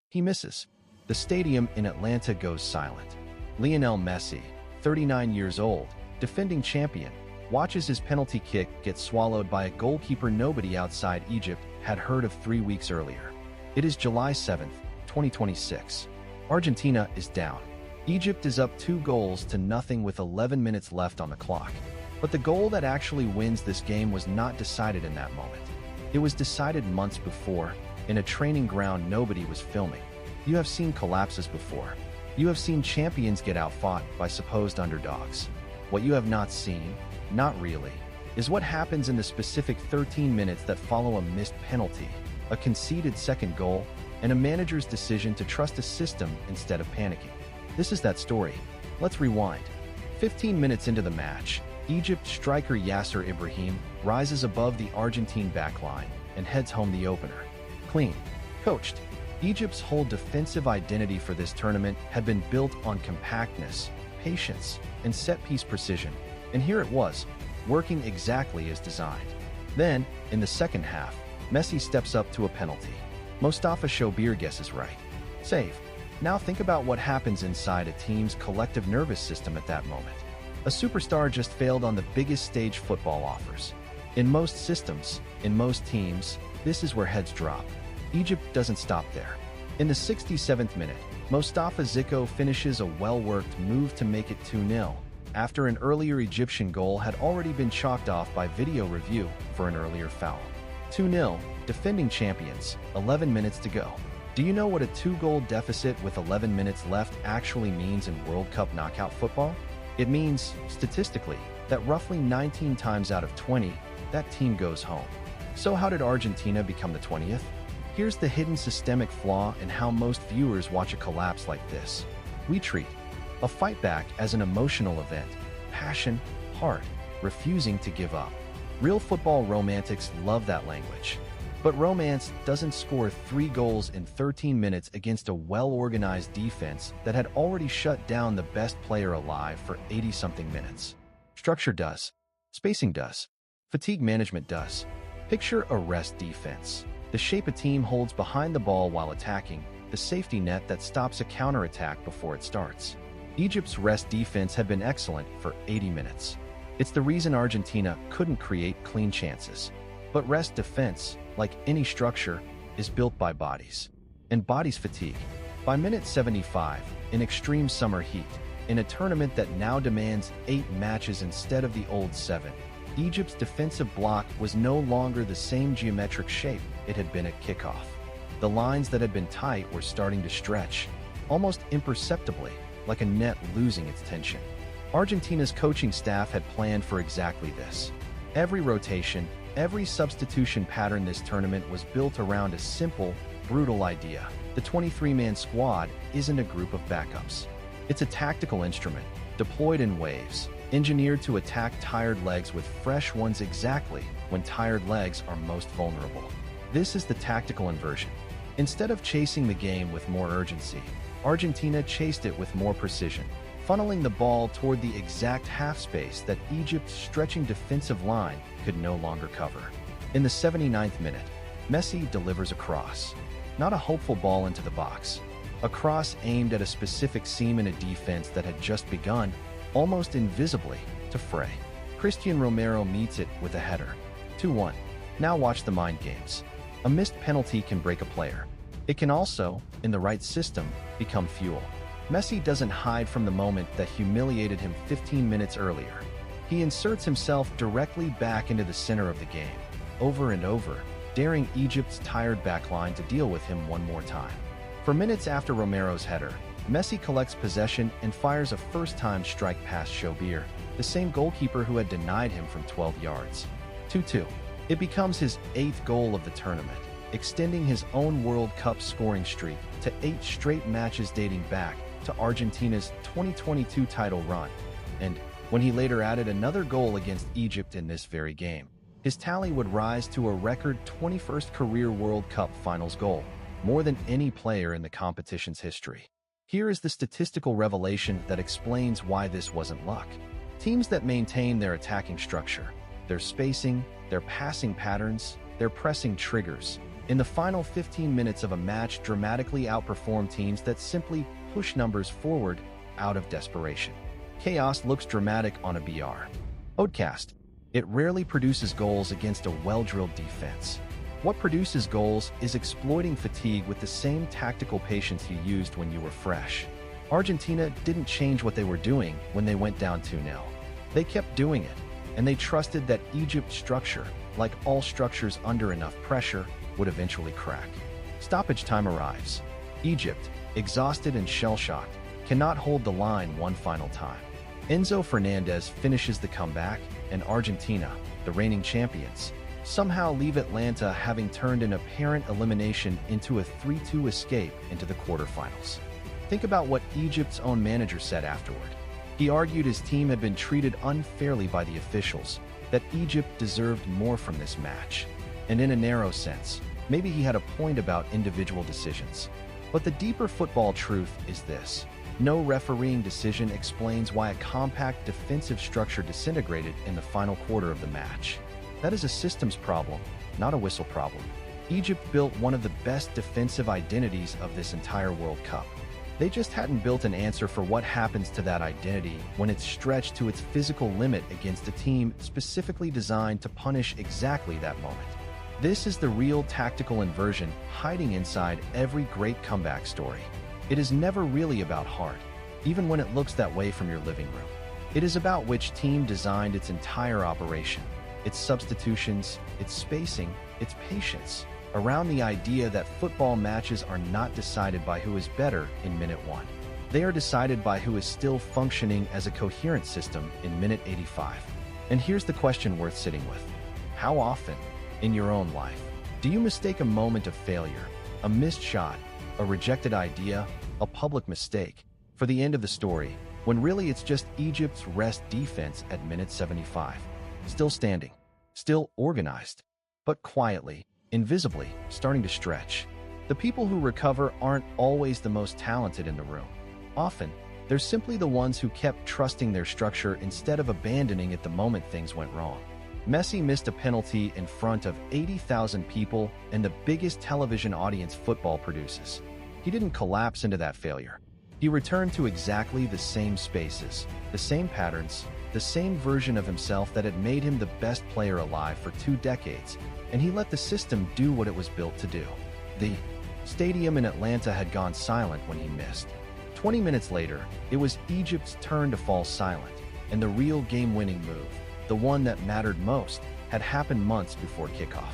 He misses. The stadium in Atlanta goes silent. Lionel Messi, 39 years old, defending champion, watches his penalty kick get swallowed by a goalkeeper nobody outside Egypt had heard of 3 weeks earlier. It is July 7th, 2026. Argentina is down. Egypt is up 2-0 with 11 minutes left on the clock. But the goal that actually wins this game was not decided in that moment. It was decided months before, in a training ground nobody was filming. You have seen collapses before. You have seen champions get outfought by supposed underdogs. What you have not seen, not really, is what happens in the specific 13 minutes that follow a missed penalty, a conceded second goal, and a manager's decision to trust a system instead of panicking. This is that story. Let's rewind. 15 minutes into the match, Egypt striker Yasser Ibrahim rises above the Argentine backline and heads home the opener. Clean. Coached. Egypt's whole defensive identity for this tournament had been built on compactness, patience, and set-piece precision, and here it was, working exactly as designed. Then, in the second half, Messi steps up to a penalty. Mostafa Shobir guesses right. Save. Now think about what happens inside a team's collective nervous system at that moment. A superstar just failed on the biggest stage football offers. In most systems, in most teams, this is where heads drop. Egypt doesn't stop there. In the 67th minute, Mostafa Ziko finishes a well-worked move to make it 2-0, after an earlier Egyptian goal had already been chalked off by video review for an earlier foul. 2-0, defending champions, 11 minutes to go. Do you know what a 2-goal deficit with 11 minutes left actually means in World Cup knockout football? It means, statistically, that roughly 19 times out of 20, that team goes home. So how did Argentina become the 20th? Here's the hidden systemic flaw in how most viewers watch a collapse like this. We treat a fight back as an emotional event, passion, heart, refusing to give up. Real football romantics love that language. But romance doesn't score 3 goals in 13 minutes against a well-organized defense that had already shut down the best player alive for 80-something minutes. Structure does. Spacing does. Fatigue management does. Picture a rest defense. The shape a team holds behind the ball while attacking, the safety net that stops a counterattack before it starts. Egypt's rest defense had been excellent for 80 minutes. It's the reason Argentina couldn't create clean chances. But rest defense, like any structure, is built by bodies. And bodies fatigue. By minute 75, in extreme summer heat, in a tournament that now demands 8 matches instead of the old 7, Egypt's defensive block was no longer the same geometric shape it had been at kickoff. The lines that had been tight were starting to stretch, almost imperceptibly, like a net losing its tension. Argentina's coaching staff had planned for exactly this. Every rotation, every substitution pattern this tournament was built around a simple, brutal idea. The 23-man squad isn't a group of backups. It's a tactical instrument, deployed in waves, engineered to attack tired legs with fresh ones exactly when tired legs are most vulnerable. This is the tactical inversion. Instead of chasing the game with more urgency, Argentina chased it with more precision, funneling the ball toward the exact half space that Egypt's stretching defensive line could no longer cover. In the 79th minute, Messi delivers a cross. Not a hopeful ball into the box. A cross aimed at a specific seam in a defense that had just begun, almost invisibly, to fray. Christian Romero meets it with a header. 2-1. Now watch the mind games. A missed penalty can break a player. It can also, in the right system, become fuel. Messi doesn't hide from the moment that humiliated him 15 minutes earlier. He inserts himself directly back into the center of the game, over and over, daring Egypt's tired backline to deal with him one more time. For minutes after Romero's header, Messi collects possession and fires a first-time strike past Shobir, the same goalkeeper who had denied him from 12 yards. 2-2. It becomes his 8th goal of the tournament, extending his own World Cup scoring streak to 8 straight matches dating back to Argentina's 2022 title run. And when he later added another goal against Egypt in this very game, his tally would rise to a record 21st career World Cup finals goal, more than any player in the competition's history. Here is the statistical revelation that explains why this wasn't luck. Teams that maintain their attacking structure, their spacing, their passing patterns, their pressing triggers, In the final 15 minutes of a match, dramatically outperform teams that simply push numbers forward out of desperation. Chaos looks dramatic on a BR podcast. It rarely produces goals against a well-drilled defense. What produces goals is exploiting fatigue with the same tactical patience you used when you were fresh. Argentina didn't change what they were doing when they went down 2-0. They kept doing it, and they trusted that Egypt's structure, like all structures under enough pressure, would eventually crack. Stoppage time arrives. Egypt, exhausted and shell-shocked, cannot hold the line one final time. Enzo Fernandez finishes the comeback, and Argentina, the reigning champions, somehow leave Atlanta having turned an apparent elimination into a 3-2 escape into the quarterfinals. Think about what Egypt's own manager said afterward. He argued his team had been treated unfairly by the officials, that Egypt deserved more from this match. And in a narrow sense, maybe he had a point about individual decisions. But the deeper football truth is this. No refereeing decision explains why a compact defensive structure disintegrated in the final quarter of the match. That is a systems problem, not a whistle problem. Egypt built one of the best defensive identities of this entire World Cup. They just hadn't built an answer for what happens to that identity when it's stretched to its physical limit against a team specifically designed to punish exactly that moment. This is the real tactical inversion hiding inside every great comeback story. It is never really about heart, even when it looks that way from your living room. It is about which team designed its entire operation, its substitutions, its spacing, its patience, around the idea that football matches are not decided by who is better in minute 1. They are decided by who is still functioning as a coherent system in minute 85. And here's the question worth sitting with. How often, in your own life, do you mistake a moment of failure, a missed shot, a rejected idea, a public mistake, for the end of the story, when really it's just Egypt's rest defense at minute 75? Still standing, still organized, but quietly, invisibly, starting to stretch. The people who recover aren't always the most talented in the room. Often, they're simply the ones who kept trusting their structure instead of abandoning it the moment things went wrong. Messi missed a penalty in front of 80,000 people and the biggest television audience football produces. He didn't collapse into that failure. He returned to exactly the same spaces, the same patterns, the same version of himself that had made him the best player alive for 2 decades, and he let the system do what it was built to do. The stadium in Atlanta had gone silent when he missed. 20 minutes later, it was Egypt's turn to fall silent, and the real game-winning move, the one that mattered most, had happened months before kickoff.